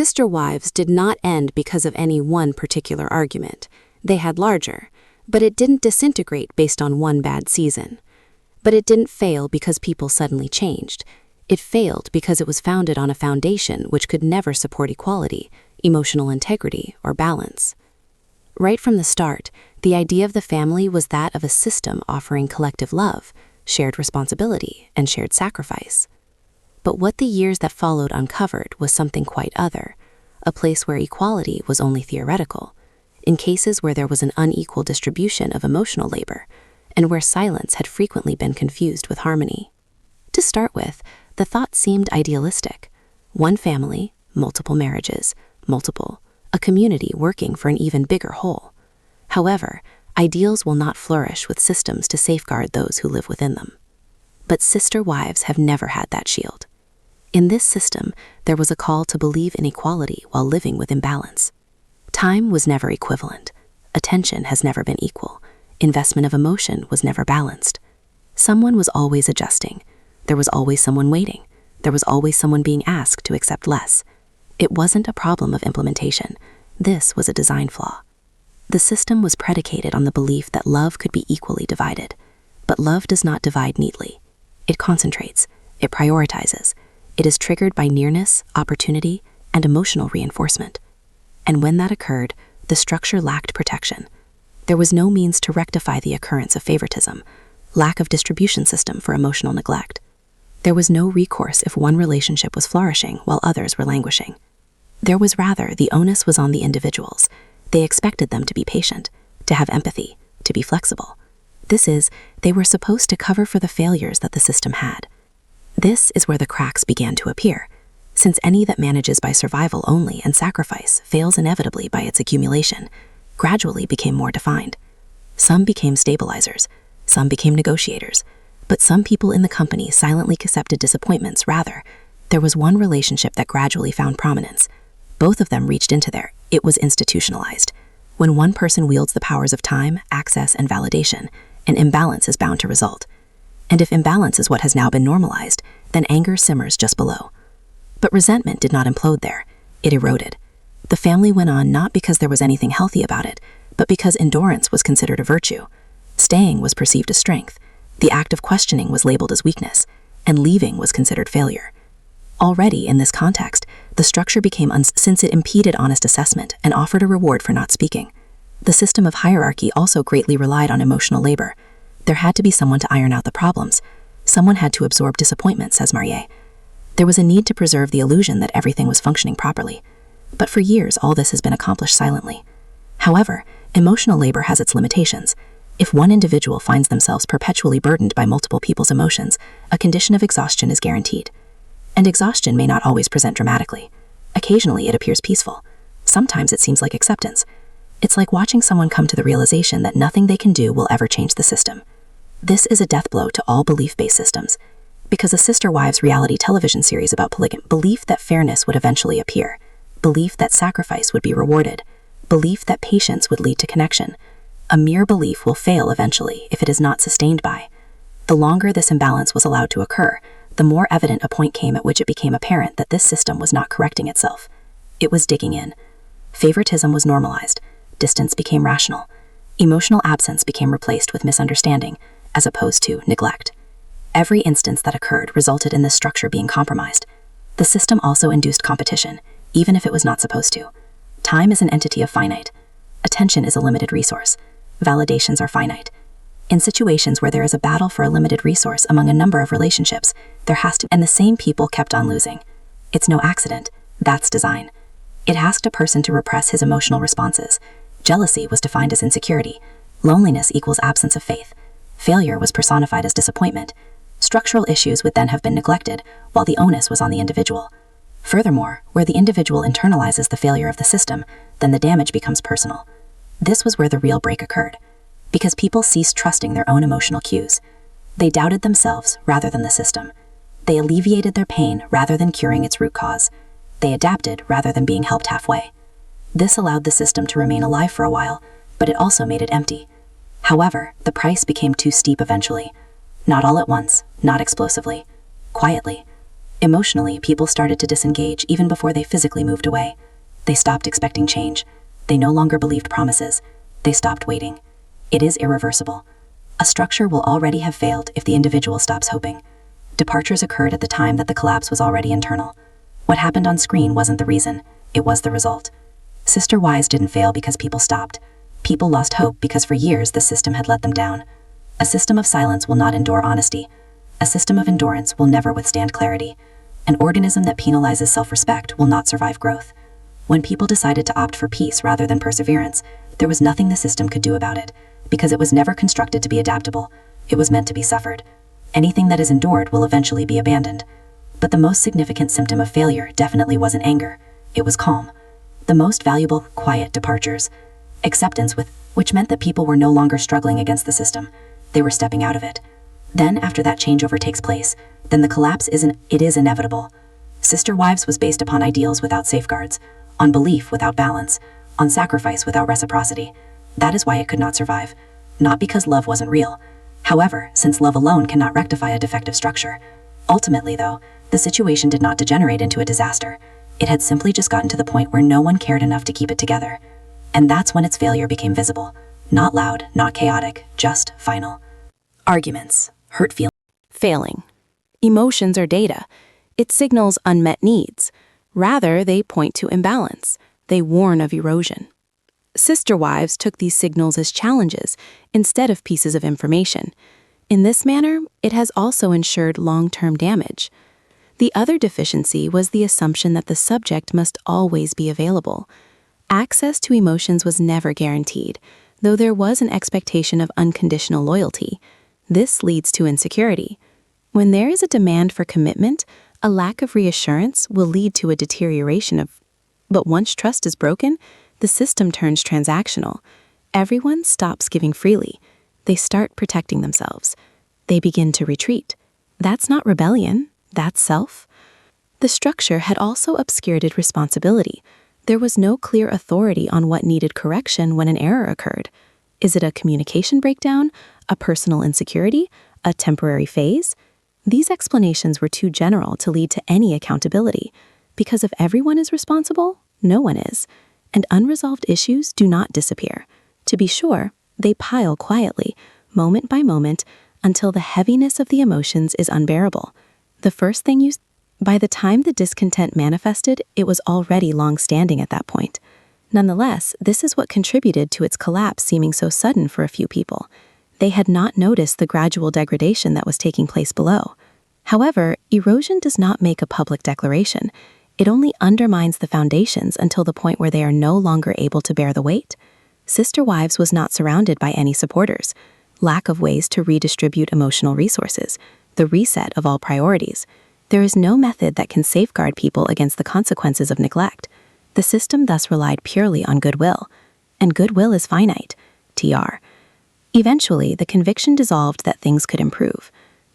sister wives did not end because of any one particular argument. They had larger, but it didn't disintegrate based on one bad season. But it didn't fail because people suddenly changed. It failed because it was founded on a foundation which could never support equality, emotional integrity, or balance. Right from the start, the idea of the family was that of a system offering collective love, shared responsibility, and shared sacrifice. But what the years that followed uncovered was something quite other, a place where equality was only theoretical, in cases where there was an unequal distribution of emotional labor, and where silence had frequently been confused with harmony. To start with, the thought seemed idealistic. One family, multiple marriages, a community working for an even bigger whole. However, ideals will not flourish with systems to safeguard those who live within them. But sister wives have never had that shield. In this system, there was a call to believe in equality while living with imbalance. Time was never equivalent. Attention has never been equal. Investment of emotion was never balanced. Someone was always adjusting. There was always someone waiting. There was always someone being asked to accept less. It wasn't a problem of implementation. This was a design flaw. The system was predicated on the belief that love could be equally divided. But love does not divide neatly. It concentrates. It prioritizes. It is triggered by nearness, opportunity, and emotional reinforcement. And when that occurred, the structure lacked protection. There was no means to rectify the occurrence of favoritism, lack of distribution system for emotional neglect. There was no recourse if one relationship was flourishing while others were languishing. There was rather the onus was on the individuals. They expected them to be patient, to have empathy, to be flexible. This is, they were supposed to cover for the failures that the system had. This is where the cracks began to appear, since any that manages by survival only and sacrifice fails inevitably by its accumulation, gradually became more defined. Some became stabilizers, some became negotiators, but some people in the company silently accepted disappointments. Rather, there was one relationship that gradually found prominence. Both of them reached into there. It was institutionalized. When one person wields the powers of time, access, and validation, an imbalance is bound to result. And if imbalance is what has now been normalized, then anger simmers just below. But resentment did not implode there. It eroded. The family went on not because there was anything healthy about it, but because endurance was considered a virtue. Staying was perceived as strength. The act of questioning was labeled as weakness, and leaving was considered failure. Already, in this context, the structure became since it impeded honest assessment and offered a reward for not speaking. The system of hierarchy also greatly relied on emotional labor. There had to be someone to iron out the problems. Someone had to absorb disappointment, says Marier. There was a need to preserve the illusion that everything was functioning properly. But for years, all this has been accomplished silently. However, emotional labor has its limitations. If one individual finds themselves perpetually burdened by multiple people's emotions, a condition of exhaustion is guaranteed. And exhaustion may not always present dramatically. Occasionally, it appears peaceful. Sometimes it seems like acceptance. It's like watching someone come to the realization that nothing they can do will ever change the system. This is a death blow to all belief-based systems, because a Sister Wives reality television series about polygamy, belief that fairness would eventually appear, belief that sacrifice would be rewarded, belief that patience would lead to connection. A mere belief will fail eventually if it is not sustained by. The longer this imbalance was allowed to occur, the more evident a point came at which it became apparent that this system was not correcting itself. It was digging in. Favoritism was normalized. Distance became rational. Emotional absence became replaced with misunderstanding, as opposed to neglect. Every instance that occurred resulted in this structure being compromised. The system also induced competition, even if it was not supposed to. Time is an entity of finite. Attention is a limited resource. Validations are finite. In situations where there is a battle for a limited resource among a number of relationships, there has to, and the same people kept on losing. It's no accident. That's design. It asked a person to repress his emotional responses. Jealousy was defined as insecurity. Loneliness equals absence of faith. Failure was personified as disappointment. Structural issues would then have been neglected, while the onus was on the individual. Furthermore, where the individual internalizes the failure of the system, then the damage becomes personal. This was where the real break occurred, because people ceased trusting their own emotional cues. They doubted themselves rather than the system. They alleviated their pain rather than curing its root cause. They adapted rather than being helped halfway. This allowed the system to remain alive for a while, but it also made it empty. However, the price became too steep eventually. Not all at once, not explosively. Quietly. Emotionally, people started to disengage even before they physically moved away. They stopped expecting change. They no longer believed promises. They stopped waiting. It is irreversible. A structure will already have failed if the individual stops hoping. Departures occurred at the time that the collapse was already internal. What happened on screen wasn't the reason, it was the result. Sister Wives didn't fail because people stopped. People lost hope because for years the system had let them down. A system of silence will not endure honesty. A system of endurance will never withstand clarity. An organism that penalizes self-respect will not survive growth. When people decided to opt for peace rather than perseverance, there was nothing the system could do about it, because it was never constructed to be adaptable. It was meant to be suffered. Anything that is endured will eventually be abandoned. But the most significant symptom of failure definitely wasn't anger. It was calm. The most valuable, quiet departures. Acceptance which meant that people were no longer struggling against the system. They were stepping out of it. Then, after that changeover takes place, then the collapse is inevitable. Sister Wives was based upon ideals without safeguards, on belief without balance, on sacrifice without reciprocity. That is why it could not survive. Not because love wasn't real. However, since love alone cannot rectify a defective structure. Ultimately, though, the situation did not degenerate into a disaster. It had simply just gotten to the point where no one cared enough to keep it together. And that's when its failure became visible. Not loud, not chaotic, just final. Arguments, hurt feelings. Failing. Emotions are data. It signals unmet needs. Rather, they point to imbalance. They warn of erosion. Sister Wives took these signals as challenges instead of pieces of information. In this manner, it has also ensured long-term damage. The other deficiency was the assumption that the subject must always be available. Access to emotions was never guaranteed, though there was an expectation of unconditional loyalty. This leads to insecurity. When there is a demand for commitment, a lack of reassurance will lead to a deterioration of. But once trust is broken, the system turns transactional. Everyone stops giving freely. They start protecting themselves. They begin to retreat. That's not rebellion, that's self. The structure had also obscured responsibility. There was no clear authority on what needed correction when an error occurred. Is it a communication breakdown, a personal insecurity, a temporary phase? These explanations were too general to lead to any accountability. Because if everyone is responsible, no one is. And unresolved issues do not disappear. To be sure, they pile quietly, moment by moment, until the heaviness of the emotions is unbearable. By the time the discontent manifested, it was already long-standing at that point. Nonetheless, this is what contributed to its collapse seeming so sudden for a few people. They had not noticed the gradual degradation that was taking place below. However, erosion does not make a public declaration. It only undermines the foundations until the point where they are no longer able to bear the weight. Sister Wives was not surrounded by any supporters. Lack of ways to redistribute emotional resources. The reset of all priorities. There is no method that can safeguard people against the consequences of neglect. The system thus relied purely on goodwill. And goodwill is finite. TR. Eventually, the conviction dissolved that things could improve.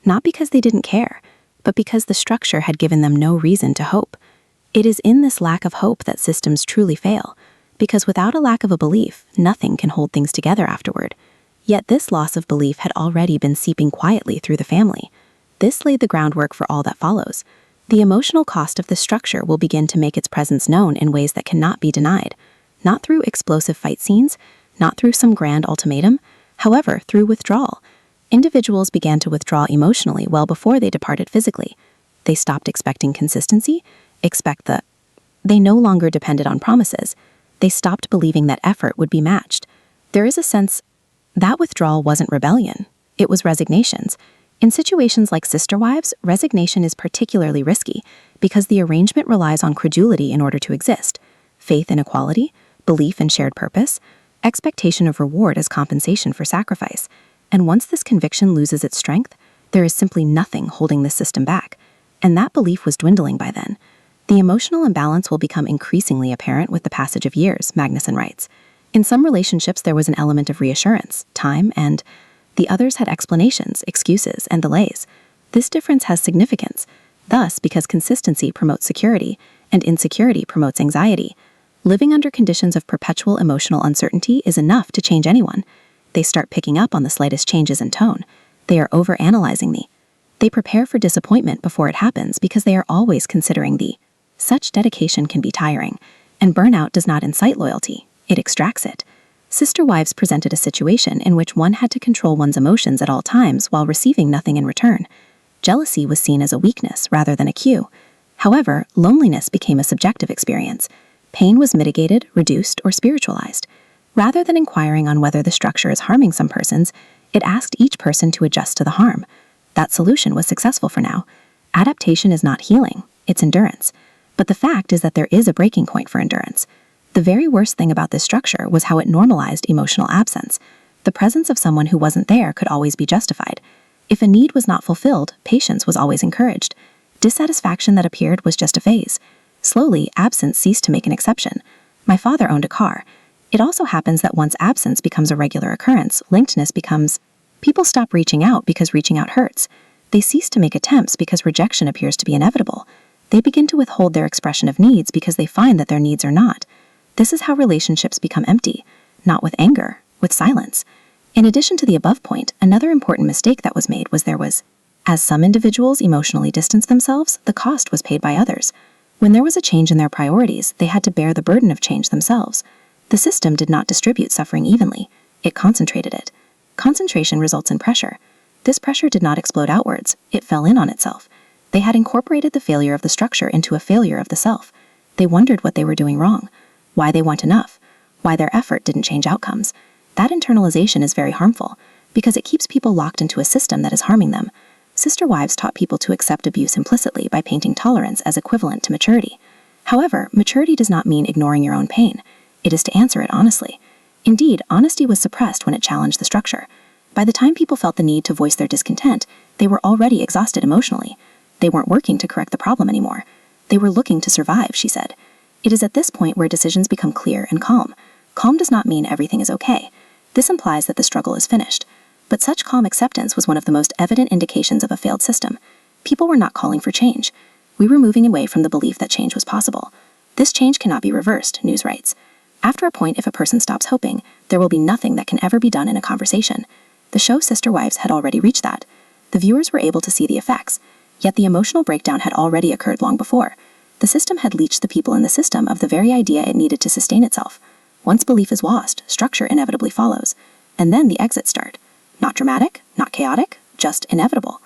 Not because they didn't care, but because the structure had given them no reason to hope. It is in this lack of hope that systems truly fail, because without a lack of a belief, nothing can hold things together afterward. Yet this loss of belief had already been seeping quietly through the family. This laid the groundwork for all that follows. The emotional cost of the structure will begin to make its presence known in ways that cannot be denied. Not through explosive fight scenes, not through some grand ultimatum, however, through withdrawal. Individuals began to withdraw emotionally well before they departed physically. They stopped expecting consistency, They no longer depended on promises. They stopped believing that effort would be matched. There is a sense that withdrawal wasn't rebellion. It was resignations. In situations like Sister Wives, resignation is particularly risky because the arrangement relies on credulity in order to exist, faith in equality, belief in shared purpose, expectation of reward as compensation for sacrifice. And once this conviction loses its strength, there is simply nothing holding the system back. And that belief was dwindling by then. The emotional imbalance will become increasingly apparent with the passage of years, Magnuson writes. In some relationships, there was an element of reassurance, time, and the others had explanations, excuses, and delays. This difference has significance, thus because consistency promotes security, and insecurity promotes anxiety. Living under conditions of perpetual emotional uncertainty is enough to change anyone. They start picking up on the slightest changes in tone. They are overanalyzing They prepare for disappointment before it happens because they are always considering the. Such dedication can be tiring, and burnout does not incite loyalty, it extracts it. Sister wives presented a situation in which one had to control one's emotions at all times while receiving nothing in return. Jealousy was seen as a weakness rather than a cue. However, loneliness became a subjective experience. Pain was mitigated, reduced, or spiritualized. Rather than inquiring on whether the structure is harming some persons, it asked each person to adjust to the harm. That solution was successful for now. Adaptation is not healing, it's endurance. But the fact is that there is a breaking point for endurance. The very worst thing about this structure was how it normalized emotional absence. The presence of someone who wasn't there could always be justified. If a need was not fulfilled, patience was always encouraged. Dissatisfaction that appeared was just a phase. Slowly, absence ceased to make an exception. My father owned a car. It also happens that once absence becomes a regular occurrence, linkedness becomes. People stop reaching out because reaching out hurts. They cease to make attempts because rejection appears to be inevitable. They begin to withhold their expression of needs because they find that their needs are not. This is how relationships become empty, not with anger, with silence. In addition to the above point, another important mistake that was made was as some individuals emotionally distanced themselves, the cost was paid by others. When there was a change in their priorities, they had to bear the burden of change themselves. The system did not distribute suffering evenly, it concentrated it. Concentration results in pressure. This pressure did not explode outwards, it fell in on itself. They had incorporated the failure of the structure into a failure of the self. They wondered what they were doing wrong, why they weren't enough, why their effort didn't change outcomes. That internalization is very harmful, because it keeps people locked into a system that is harming them. Sister wives taught people to accept abuse implicitly by painting tolerance as equivalent to maturity. However, maturity does not mean ignoring your own pain. It is to answer it honestly. Indeed, honesty was suppressed when it challenged the structure. By the time people felt the need to voice their discontent, they were already exhausted emotionally. They weren't working to correct the problem anymore. They were looking to survive, she said. It is at this point where decisions become clear and calm. Calm does not mean everything is okay. This implies that the struggle is finished. But such calm acceptance was one of the most evident indications of a failed system. People were not calling for change. We were moving away from the belief that change was possible. This change cannot be reversed, news writes. After a point, if a person stops hoping, there will be nothing that can ever be done in a conversation. The show Sister Wives had already reached that. The viewers were able to see the effects. Yet the emotional breakdown had already occurred long before. The system had leached the people in the system of the very idea it needed to sustain itself. Once belief is lost, structure inevitably follows. And then the exits start. Not dramatic, not chaotic, just inevitable.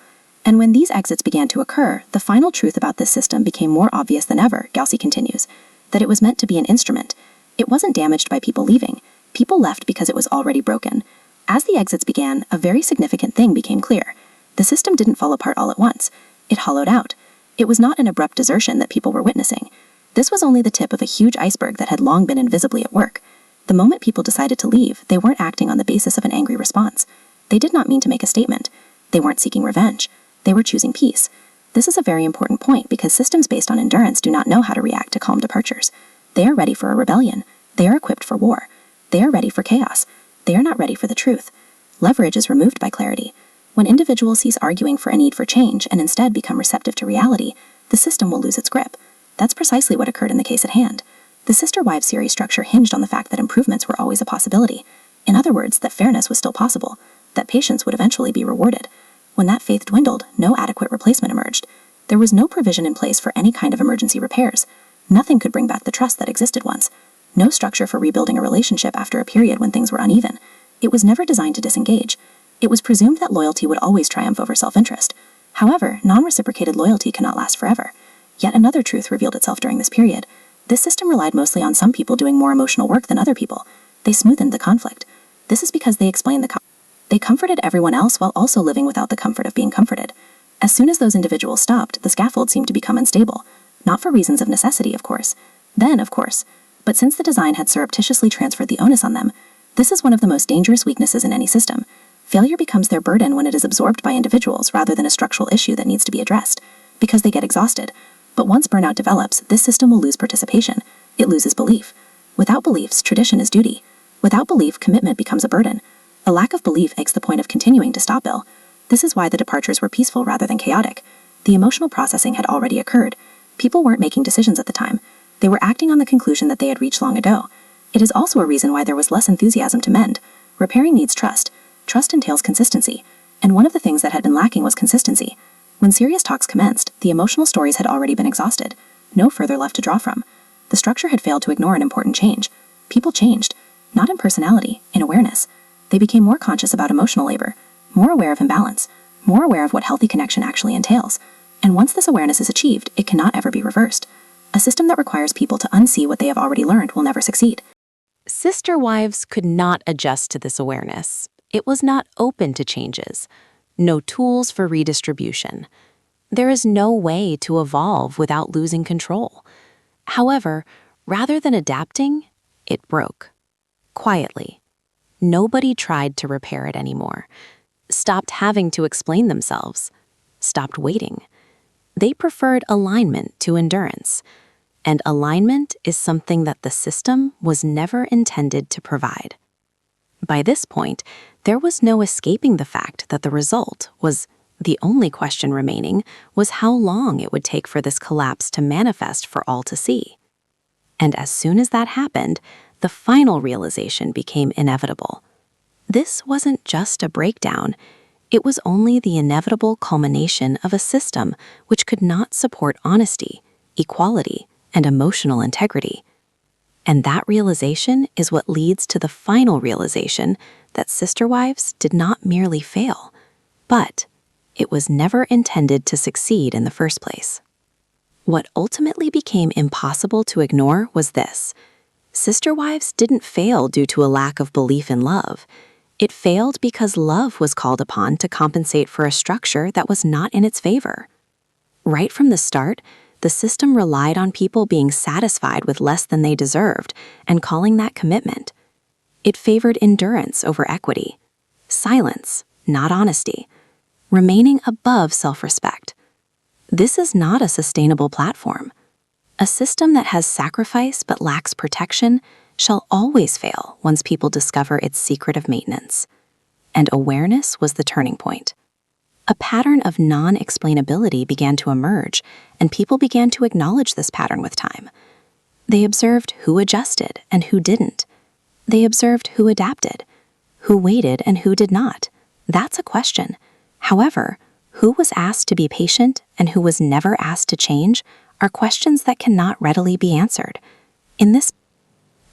And when these exits began to occur, the final truth about this system became more obvious than ever, Galsey continues, that it was meant to be an instrument. It wasn't damaged by people leaving. People left because it was already broken. As the exits began, a very significant thing became clear. The system didn't fall apart all at once. It hollowed out. It was not an abrupt desertion that people were witnessing. This was only the tip of a huge iceberg that had long been invisibly at work. The moment people decided to leave, they weren't acting on the basis of an angry response. They did not mean to make a statement. They weren't seeking revenge. They were choosing peace. This is a very important point because systems based on endurance do not know how to react to calm departures. They are ready for a rebellion. They are equipped for war. They are ready for chaos. They are not ready for the truth. Leverage is removed by clarity. When individuals cease arguing for a need for change and instead become receptive to reality, the system will lose its grip. That's precisely what occurred in the case at hand. The Sister Wives series structure hinged on the fact that improvements were always a possibility. In other words, that fairness was still possible, that patience would eventually be rewarded. When that faith dwindled, no adequate replacement emerged. There was no provision in place for any kind of emergency repairs. Nothing could bring back the trust that existed once. No structure for rebuilding a relationship after a period when things were uneven. It was never designed to disengage. It was presumed that loyalty would always triumph over self-interest. However, non-reciprocated loyalty cannot last forever. Yet another truth revealed itself during this period. This system relied mostly on some people doing more emotional work than other people. They smoothened the conflict. This is because they explained they comforted everyone else while also living without the comfort of being comforted. As soon as those individuals stopped, the scaffold seemed to become unstable. Not for reasons of necessity, of course. Then, of course. But since the design had surreptitiously transferred the onus on them, this is one of the most dangerous weaknesses in any system. Failure becomes their burden when it is absorbed by individuals rather than a structural issue that needs to be addressed, because they get exhausted. But once burnout develops, this system will lose participation. It loses belief. Without beliefs, tradition is duty. Without belief, commitment becomes a burden. A lack of belief makes the point of continuing to stop ill. This is why the departures were peaceful rather than chaotic. The emotional processing had already occurred. People weren't making decisions at the time. They were acting on the conclusion that they had reached long ago. It is also a reason why there was less enthusiasm to mend. Repairing needs trust. Trust entails consistency. And one of the things that had been lacking was consistency. When serious talks commenced, the emotional stories had already been exhausted. No further left to draw from. The structure had failed to ignore an important change. People changed, not in personality, in awareness. They became more conscious about emotional labor, more aware of imbalance, more aware of what healthy connection actually entails. And once this awareness is achieved, it cannot ever be reversed. A system that requires people to unsee what they have already learned will never succeed. Sister wives could not adjust to this awareness. It was not open to changes. No tools for redistribution. There is no way to evolve without losing control. However, rather than adapting, it broke. Quietly. Nobody tried to repair it anymore. Stopped having to explain themselves. Stopped waiting. They preferred alignment to endurance. And alignment is something that the system was never intended to provide. By this point, there was no escaping the fact that the result was the only question remaining was how long it would take for this collapse to manifest for all to see. And as soon as that happened, the final realization became inevitable. This wasn't just a breakdown. It was only the inevitable culmination of a system which could not support honesty, equality, and emotional integrity. And that realization is what leads to the final realization that sister wives did not merely fail, but it was never intended to succeed in the first place. What ultimately became impossible to ignore was this. Sister wives didn't fail due to a lack of belief in love. It failed because love was called upon to compensate for a structure that was not in its favor. Right from the start, the system relied on people being satisfied with less than they deserved and calling that commitment. It favored endurance over equity, silence, not honesty, remaining above self-respect. This is not a sustainable platform. A system that has sacrifice but lacks protection shall always fail once people discover its secret of maintenance. And awareness was the turning point. A pattern of non-explainability began to emerge, and people began to acknowledge this pattern with time. They observed who adjusted and who didn't. They observed who adapted, who waited and who did not. That's a question. However, who was asked to be patient and who was never asked to change are questions that cannot readily be answered.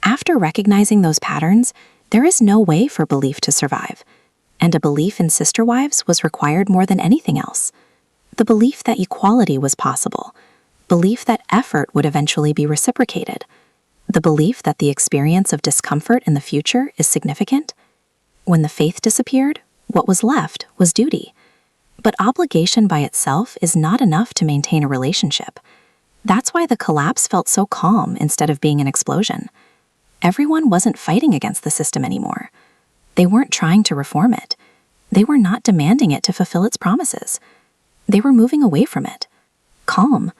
After recognizing those patterns, there is no way for belief to survive. And a belief in sister wives was required more than anything else. The belief that equality was possible, belief that effort would eventually be reciprocated, the belief that the experience of discomfort in the future is significant. When the faith disappeared, what was left was duty. But obligation by itself is not enough to maintain a relationship. That's why the collapse felt so calm instead of being an explosion. Everyone wasn't fighting against the system anymore. They weren't trying to reform it. They were not demanding it to fulfill its promises. They were moving away from it. Calm.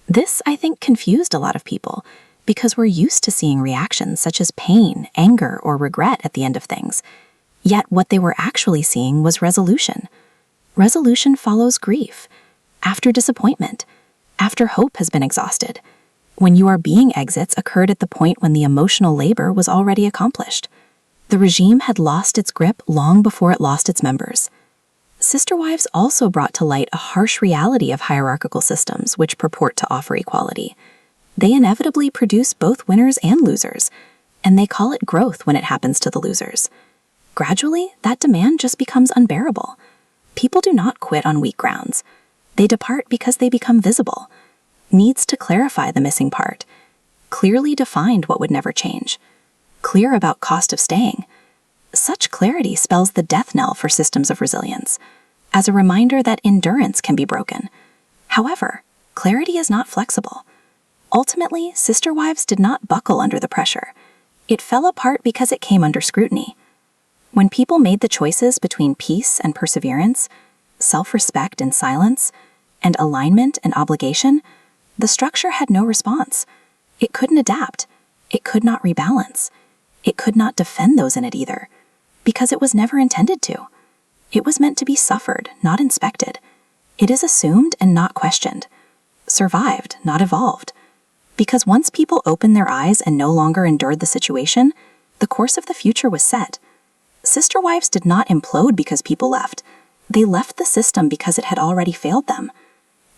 This, I think, confused a lot of people because we're used to seeing reactions such as pain, anger, or regret at the end of things. Yet what they were actually seeing was resolution. Resolution follows grief, after disappointment, after hope has been exhausted, when you are being exits occurred at the point when the emotional labor was already accomplished. The regime had lost its grip long before it lost its members. Sister wives also brought to light a harsh reality of hierarchical systems which purport to offer equality. They inevitably produce both winners and losers, and they call it growth when it happens to the losers. Gradually, that demand just becomes unbearable. People do not quit on weak grounds. They depart because they become visible. Needs to clarify the missing part. Clearly defined what would never change. Clear about cost of staying. Such clarity spells the death knell for systems of resilience, as a reminder that endurance can be broken. However, clarity is not flexible. Ultimately, sister wives did not buckle under the pressure. It fell apart because it came under scrutiny. When people made the choices between peace and perseverance, self-respect and silence, and alignment and obligation, the structure had no response. It couldn't adapt. It could not rebalance. It could not defend those in it either, because it was never intended to. It was meant to be suffered, not inspected. It is assumed and not questioned. Survived, not evolved. Because once people opened their eyes and no longer endured the situation, the course of the future was set. Sister wives did not implode because people left. They left the system because it had already failed them.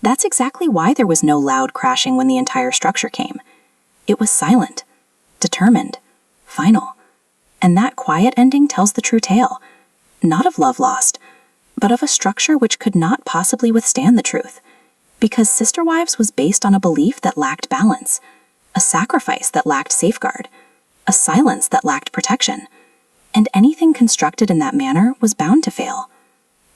That's exactly why there was no loud crashing when the entire structure came. It was silent, determined, final. And that quiet ending tells the true tale, not of love lost, but of a structure which could not possibly withstand the truth. Because Sister Wives was based on a belief that lacked balance, a sacrifice that lacked safeguard, a silence that lacked protection. And anything constructed in that manner was bound to fail.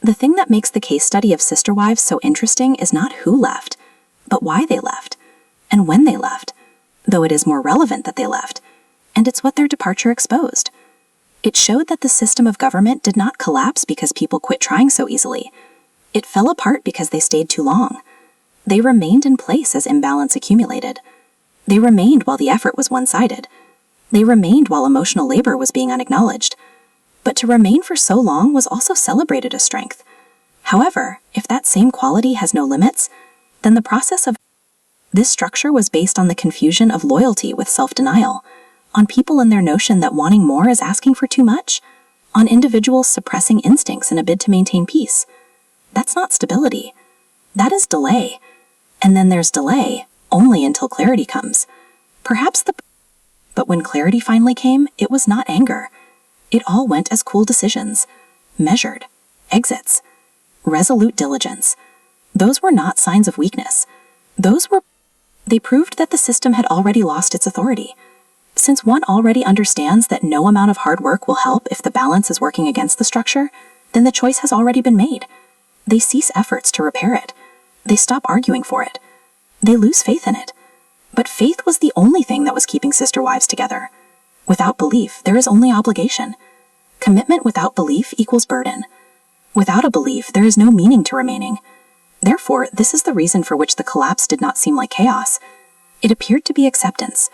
The thing that makes the case study of Sister Wives so interesting is not who left, but why they left, and when they left, though it is more relevant that they left, and it's what their departure exposed. It showed that the system of government did not collapse because people quit trying so easily. It fell apart because they stayed too long. They remained in place as imbalance accumulated. They remained while the effort was one-sided. They remained while emotional labor was being unacknowledged. But to remain for so long was also celebrated as strength. However, if that same quality has no limits, then the process of this structure was based on the confusion of loyalty with self-denial, on people and their notion that wanting more is asking for too much, on individuals suppressing instincts in a bid to maintain peace. That's not stability. That is delay. And then there's delay only until clarity comes. But when clarity finally came, it was not anger. It all went as cool decisions, measured, exits, resolute diligence. Those were not signs of weakness. They proved that the system had already lost its authority. Since one already understands that no amount of hard work will help if the balance is working against the structure, then the choice has already been made. They cease efforts to repair it. They stop arguing for it. They lose faith in it. But faith was the only thing that was keeping Sister Wives together. Without belief, there is only obligation. Commitment without belief equals burden. Without a belief, there is no meaning to remaining. Therefore, this is the reason for which the collapse did not seem like chaos. It appeared to be acceptance.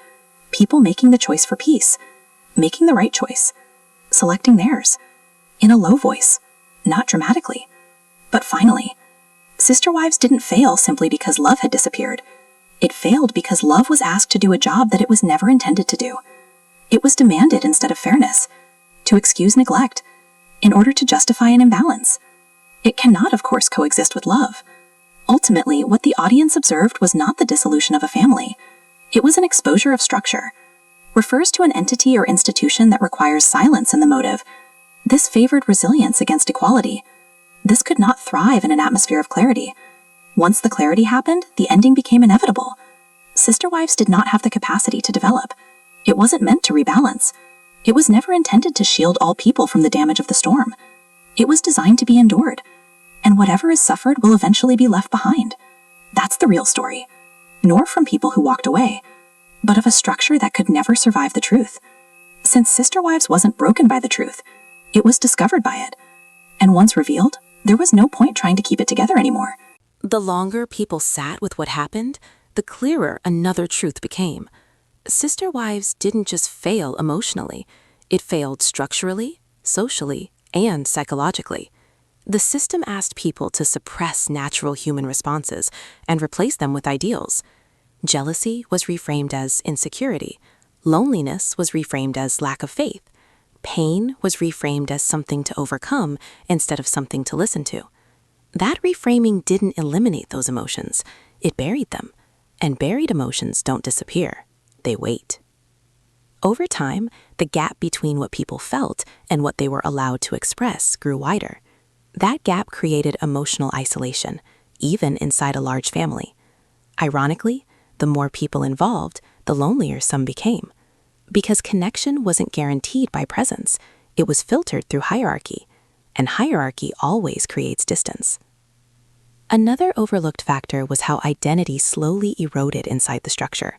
People making the choice for peace. Making the right choice. Selecting theirs. In a low voice. Not dramatically. But finally, Sister Wives didn't fail simply because love had disappeared. It failed because love was asked to do a job that it was never intended to do. It was demanded instead of fairness, to excuse neglect, in order to justify an imbalance. It cannot, of course, coexist with love. Ultimately, what the audience observed was not the dissolution of a family. It was an exposure of structure. Refers to an entity or institution that requires silence in the motive. This favored resilience against equality. This could not thrive in an atmosphere of clarity. Once the clarity happened, the ending became inevitable. Sister Wives did not have the capacity to develop. It wasn't meant to rebalance. It was never intended to shield all people from the damage of the storm. It was designed to be endured. And whatever is suffered will eventually be left behind. That's the real story. Nor from people who walked away, but of a structure that could never survive the truth. Since Sister Wives wasn't broken by the truth, it was discovered by it. And once revealed, there was no point trying to keep it together anymore. The longer people sat with what happened, the clearer another truth became. Sister Wives didn't just fail emotionally. It failed structurally, socially, and psychologically. The system asked people to suppress natural human responses and replace them with ideals. Jealousy was reframed as insecurity. Loneliness was reframed as lack of faith. Pain was reframed as something to overcome instead of something to listen to. That reframing didn't eliminate those emotions. It buried them. And buried emotions don't disappear. They wait. Over time, the gap between what people felt and what they were allowed to express grew wider. That gap created emotional isolation, even inside a large family. Ironically, the more people involved, the lonelier some became. Because connection wasn't guaranteed by presence, it was filtered through hierarchy. And hierarchy always creates distance. Another overlooked factor was how identity slowly eroded inside the structure.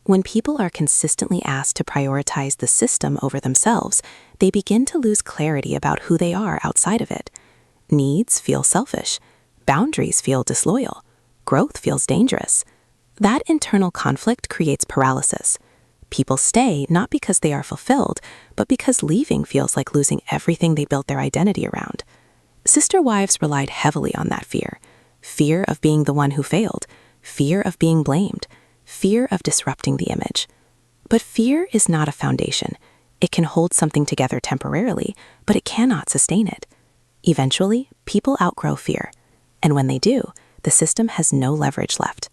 When people are consistently asked to prioritize the system over themselves, they begin to lose clarity about who they are outside of it. Needs feel selfish. Boundaries feel disloyal. Growth feels dangerous. That internal conflict creates paralysis. People stay not because they are fulfilled, but because leaving feels like losing everything they built their identity around. Sister Wives relied heavily on that fear. Fear of being the one who failed. Fear of being blamed. Fear of disrupting the image. But fear is not a foundation. It can hold something together temporarily, but it cannot sustain it. Eventually, people outgrow fear, and when they do, the system has no leverage left.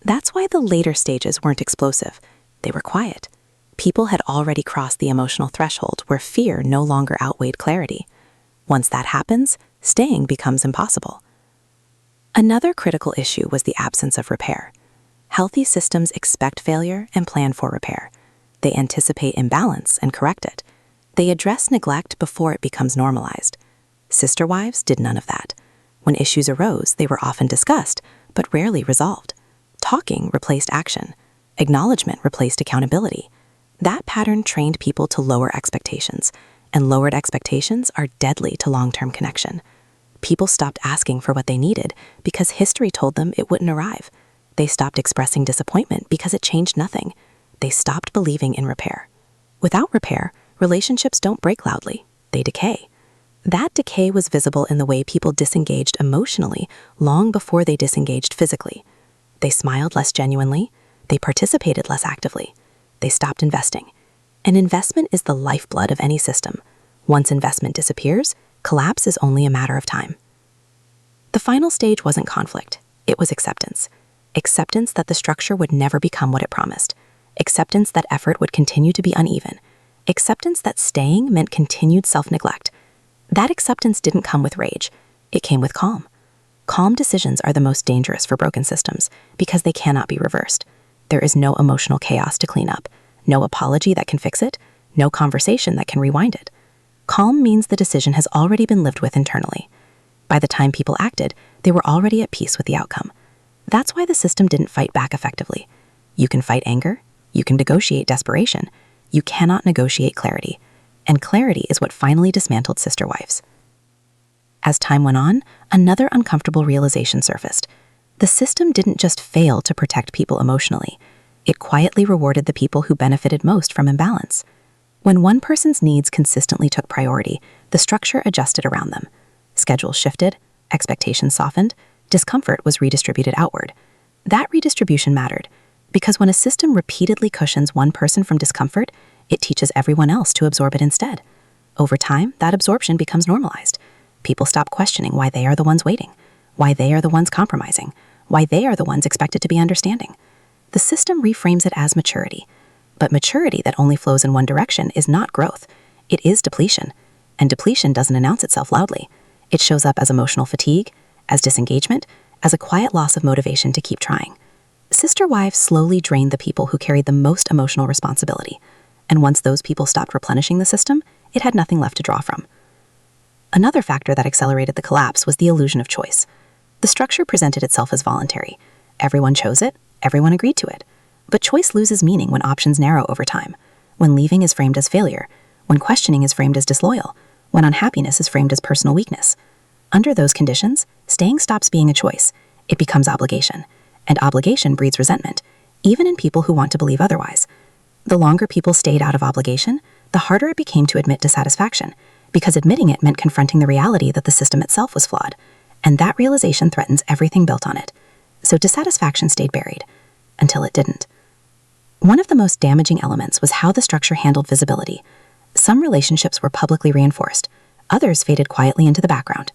That's why the later stages weren't explosive. They were quiet. People had already crossed the emotional threshold where fear no longer outweighed clarity. Once that happens, staying becomes impossible. Another critical issue was the absence of repair. Healthy systems expect failure and plan for repair. They anticipate imbalance and correct it. They address neglect before it becomes normalized. Sister wives did none of that. When issues arose, they were often discussed, but rarely resolved. Talking replaced action. Acknowledgement replaced accountability. That pattern trained people to lower expectations, and lowered expectations are deadly to long-term connection. People stopped asking for what they needed because history told them it wouldn't arrive. They stopped expressing disappointment because it changed nothing. They stopped believing in repair. Without repair, relationships don't break loudly, they decay. That decay was visible in the way people disengaged emotionally long before they disengaged physically. They smiled less genuinely. They participated less actively. They stopped investing. An investment is the lifeblood of any system. Once investment disappears, collapse is only a matter of time. The final stage wasn't conflict. It was acceptance. Acceptance that the structure would never become what it promised. Acceptance that effort would continue to be uneven. Acceptance that staying meant continued self-neglect. That acceptance didn't come with rage. It came with calm. Calm decisions are the most dangerous for broken systems because they cannot be reversed. There is no emotional chaos to clean up, no apology that can fix it, no conversation that can rewind it. Calm means the decision has already been lived with internally. By the time people acted, they were already at peace with the outcome. That's why the system didn't fight back effectively. You can fight anger. You can negotiate desperation. You cannot negotiate clarity. And clarity is what finally dismantled sister wives. As time went on, another uncomfortable realization surfaced. The system didn't just fail to protect people emotionally. It quietly rewarded the people who benefited most from imbalance. When one person's needs consistently took priority, the structure adjusted around them. Schedules shifted, expectations softened, discomfort was redistributed outward. That redistribution mattered, because when a system repeatedly cushions one person from discomfort, it teaches everyone else to absorb it instead. Over time, that absorption becomes normalized. People stop questioning why they are the ones waiting, why they are the ones compromising, why they are the ones expected to be understanding. The system reframes it as maturity. But maturity that only flows in one direction is not growth. It is depletion. And depletion doesn't announce itself loudly. It shows up as emotional fatigue, as disengagement, as a quiet loss of motivation to keep trying. Sister wives slowly drained the people who carried the most emotional responsibility. And once those people stopped replenishing the system, it had nothing left to draw from. Another factor that accelerated the collapse was the illusion of choice. The structure presented itself as voluntary. Everyone chose it, everyone agreed to it. But choice loses meaning when options narrow over time, when leaving is framed as failure, when questioning is framed as disloyal, when unhappiness is framed as personal weakness. Under those conditions, staying stops being a choice. It becomes obligation. And obligation breeds resentment, even in people who want to believe otherwise. The longer people stayed out of obligation, the harder it became to admit dissatisfaction, because admitting it meant confronting the reality that the system itself was flawed, and that realization threatens everything built on it. So dissatisfaction stayed buried, until it didn't. One of the most damaging elements was how the structure handled visibility. Some relationships were publicly reinforced, others faded quietly into the background.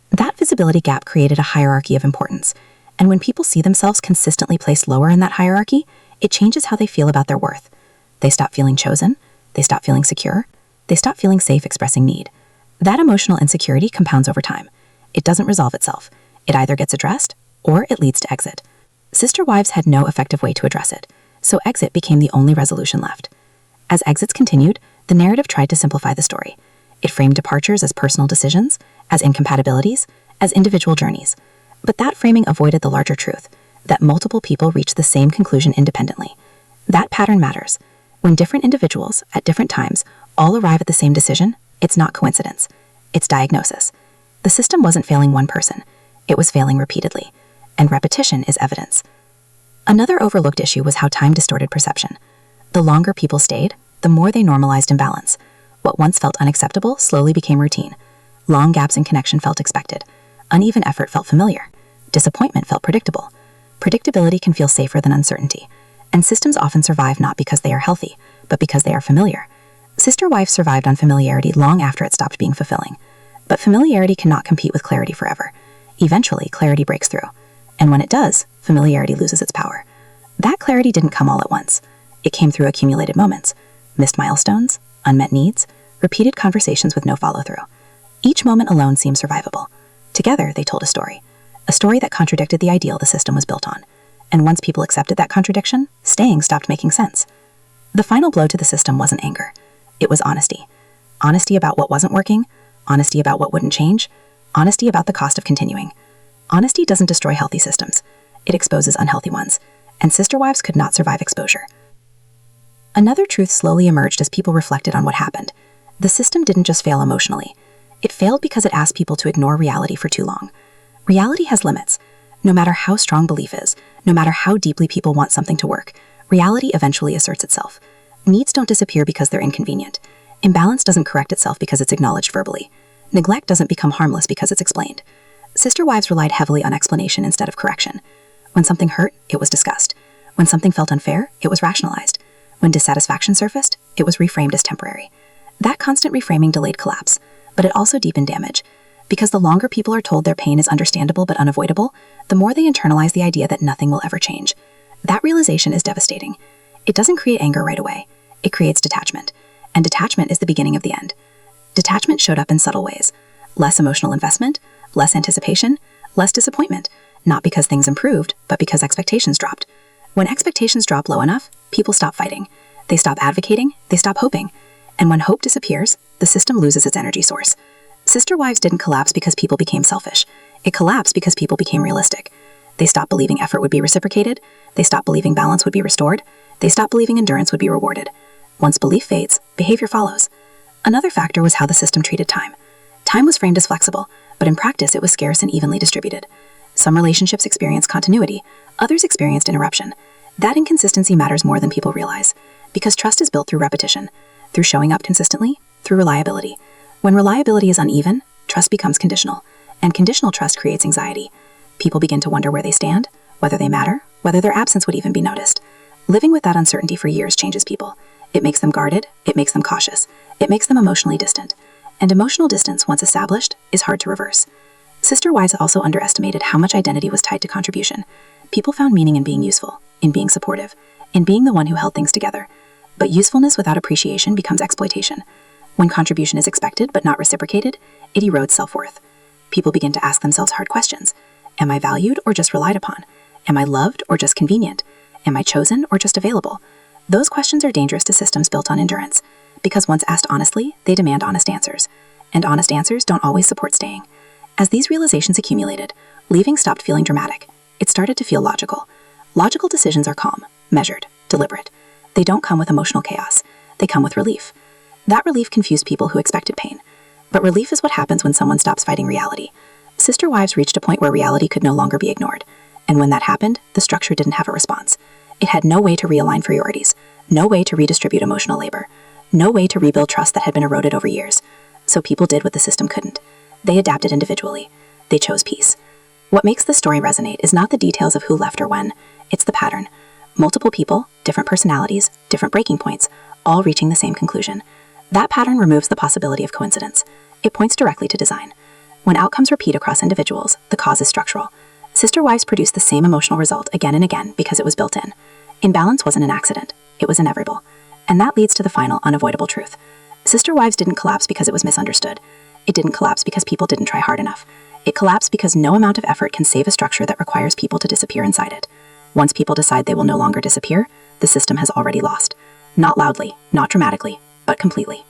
That visibility gap created a hierarchy of importance, and when people see themselves consistently placed lower in that hierarchy, it changes how they feel about their worth. They stop feeling chosen, they stop feeling secure, they stop feeling safe expressing need. That emotional insecurity compounds over time. It doesn't resolve itself. It either gets addressed, or it leads to exit. Sister wives had no effective way to address it, so exit became the only resolution left. As exits continued, the narrative tried to simplify the story. It framed departures as personal decisions, as incompatibilities, as individual journeys. But that framing avoided the larger truth, that multiple people reach the same conclusion independently. That pattern matters. When different individuals, at different times, all arrive at the same decision, it's not coincidence. It's diagnosis. The system wasn't failing one person. It was failing repeatedly. And repetition is evidence. Another overlooked issue was how time distorted perception. The longer people stayed, the more they normalized imbalance. What once felt unacceptable slowly became routine. Long gaps in connection felt expected. Uneven effort felt familiar. Disappointment felt predictable. Predictability can feel safer than uncertainty. And systems often survive not because they are healthy, but because they are familiar. Sister wives survived on familiarity long after it stopped being fulfilling. But familiarity cannot compete with clarity forever. Eventually, clarity breaks through. And when it does, familiarity loses its power. That clarity didn't come all at once. It came through accumulated moments, missed milestones, unmet needs, repeated conversations with no follow-through. Each moment alone seemed survivable. Together, they told a story that contradicted the ideal the system was built on. And once people accepted that contradiction, staying stopped making sense. The final blow to the system wasn't anger. It was honesty. Honesty about what wasn't working, honesty about what wouldn't change, honesty about the cost of continuing. Honesty doesn't destroy healthy systems. It exposes unhealthy ones. And sister wives could not survive exposure. Another truth slowly emerged as people reflected on what happened. The system didn't just fail emotionally. It failed because it asked people to ignore reality for too long. Reality has limits. No matter how strong belief is, no matter how deeply people want something to work, reality eventually asserts itself. Needs don't disappear because they're inconvenient. Imbalance doesn't correct itself because it's acknowledged verbally. Neglect doesn't become harmless because it's explained. Sister wives relied heavily on explanation instead of correction. When something hurt, it was discussed. When something felt unfair, it was rationalized. When dissatisfaction surfaced, it was reframed as temporary. That constant reframing delayed collapse, but it also deepened damage. Because the longer people are told their pain is understandable but unavoidable, the more they internalize the idea that nothing will ever change. That realization is devastating. It doesn't create anger right away. It creates detachment. And detachment is the beginning of the end. Detachment showed up in subtle ways. Less emotional investment, less anticipation, less disappointment. Not because things improved, but because expectations dropped. When expectations drop low enough, people stop fighting. They stop advocating, they stop hoping. And when hope disappears, the system loses its energy source. Sister wives didn't collapse because people became selfish. It collapsed because people became realistic. They stopped believing effort would be reciprocated. They stopped believing balance would be restored. They stopped believing endurance would be rewarded. Once belief fades, behavior follows. Another factor was how the system treated time. Time was framed as flexible, but in practice it was scarce and evenly distributed. Some relationships experienced continuity, others experienced interruption. That inconsistency matters more than people realize, because trust is built through repetition, through showing up consistently, through reliability. When reliability is uneven, trust becomes conditional, and conditional trust creates anxiety. People begin to wonder where they stand, whether they matter, whether their absence would even be noticed. Living with that uncertainty for years changes people. It makes them guarded, it makes them cautious, it makes them emotionally distant. And emotional distance, once established, is hard to reverse. Sister wives also underestimated how much identity was tied to contribution. People found meaning in being useful, in being supportive, in being the one who held things together. But usefulness without appreciation becomes exploitation. When contribution is expected but not reciprocated, it erodes self-worth. People begin to ask themselves hard questions. Am I valued or just relied upon? Am I loved or just convenient? Am I chosen or just available? Those questions are dangerous to systems built on endurance, because once asked honestly, they demand honest answers. And honest answers don't always support staying. As these realizations accumulated, leaving stopped feeling dramatic. It started to feel logical. Logical decisions are calm, measured, deliberate. They don't come with emotional chaos. They come with relief. That relief confused people who expected pain. But relief is what happens when someone stops fighting reality. Sister wives reached a point where reality could no longer be ignored. And when that happened, the structure didn't have a response. It had no way to realign priorities, no way to redistribute emotional labor, no way to rebuild trust that had been eroded over years. So people did what the system couldn't. They adapted individually. They chose peace. What makes the story resonate is not the details of who left or when. It's the pattern. Multiple people, different personalities, different breaking points, all reaching the same conclusion. That pattern removes the possibility of coincidence. It points directly to design. When outcomes repeat across individuals, the cause is structural. Sister wives produce the same emotional result again and again because it was built in. Imbalance wasn't an accident. It was inevitable. And that leads to the final, unavoidable truth. Sister wives didn't collapse because it was misunderstood. It didn't collapse because people didn't try hard enough. It collapsed because no amount of effort can save a structure that requires people to disappear inside it. Once people decide they will no longer disappear, the system has already lost. Not loudly, not dramatically, but completely.